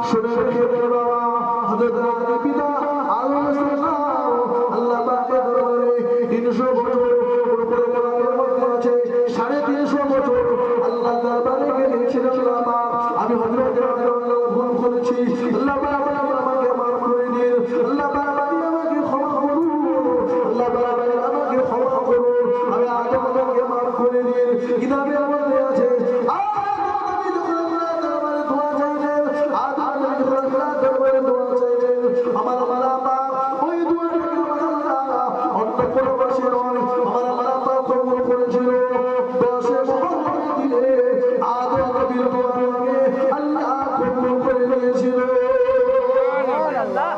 শুনে রেখে দেবে বাবা হযরত আলী পিতা আলাইহিস সালাম আল্লাহ পাকের দরবারে 300 বছর উপরে কোরআনের মধ্যে আছে 350 বছর আল্লাহ দরবারে গিয়েছিলেন বাবা আমি হযরত আলী ভুল করেছি আল্লাহ পাক আমাকে মাফ করে দিন আল্লাহ পাক আমাকে ক্ষমা করুন আল্লাহ পাক আমাকে ক্ষমা করুন আমি আদমকে মাফ করে দিন কিতাবের মধ্যে আছে আমার মালাপা ওই দুয়াটাকে আল্লাহ অন্য কোনো বসে নয় আমার মালাপা কবুল করেছিল 10 মুহূর্তের দিলে আদম নবীর দোয়াকে আল্লাহ কবুল করে নিয়েছিল সুবহানাল্লাহ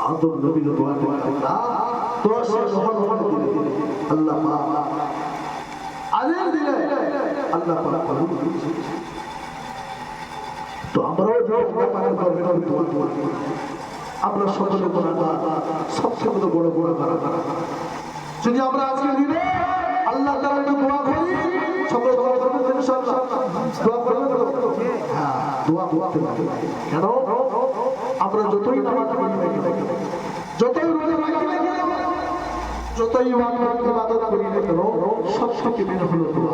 আদম নবীর দোয়াকে আল্লাহ 10 মুহূর্তের দিলে আল্লাহ পাক আলের দিলে আল্লাহ পাক কবুল করেছিল তো আমরাও আমরা সকলে সবচেয়ে বড় বড় যদি আমরা আজকে দিনে আল্লাহ তাআলা দোয়া করি সকলে দোয়া করবেন ইনশাআল্লাহ দোয়া করবেন তো হ্যাঁ দোয়া করতে হবে কেন আমরা যতই নামাজ পড়ি না কেন যতই রোজা রাখি না কেন যতই ইবাদত করি না কেন সব থেকে মেনে হলো দোয়া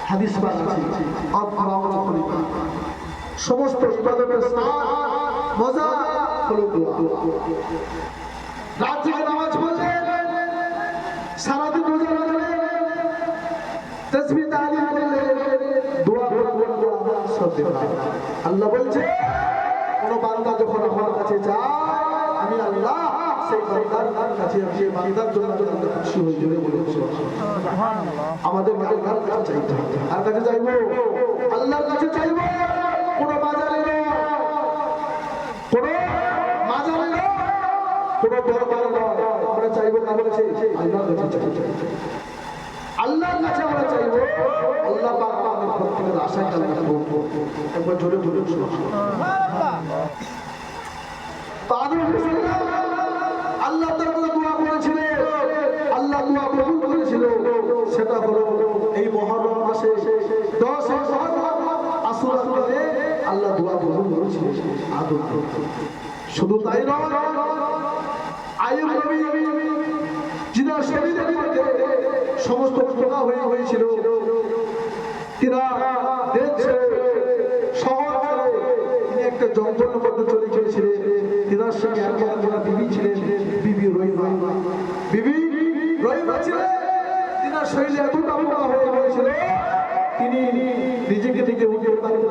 হাদিস পাক আছে আল্লাহু আকবার সমস্ত ইবাদতের স্থান মজা হলো দোয়া রাত জেগে নামাজ পড়লে সারা দিন রোজা রাখলে তাসবিহ তাহলিল করলে দোয়া করলে সব দেওয়া আল্লাহ বলছে কোন বান্দা যখন আমার কাছে যায় আমি আল্লাহ সেই বান্দার কাছে সেই বান্দার জন্য খুশি হয়ে যাবে বলে সুবহানাল্লাহ আমাদের কাছে চাইতে হবে আর কাছে চাইবো আল্লাহর কাছে চাইবো কোন বাজারে কোন মাজারে কোন দরবারে আমরা চাইবো কার কাছে আল্লাহর কাছে আল্লাহর কাছে আমরা চাইবো আল্লাহ পাক আমাদের প্রত্যেকের আশাকে আল্লাহ পূরণ করবে একবার জোরে জোরে সুবহানাল্লাহ আল্লাহ তাআলা দোয়া করেছিলেন আল্লাহ দোয়া কবুল করেছিল সেটা হলো এই মুহররম মাসে 10 আসুরা করে আল্লাহ দোয়া কবুল করেছিল আদম শুধু তাই নয় আইয়ুব নবী যিনি শরীরের মধ্যে সমস্ত পোকা হয়েছিল তিনা দেখছে শহর তিনি একটা জঙ্গলের মধ্যে চলে গিয়েছিলেন তিনার সঙ্গে একজন বিবি ছিলেন বিবি রহিমা ছিলেন তিনার শরীরে এতটা পোকা হয়ে গিয়েছিল তিনি নিজেকে থেকে উঠে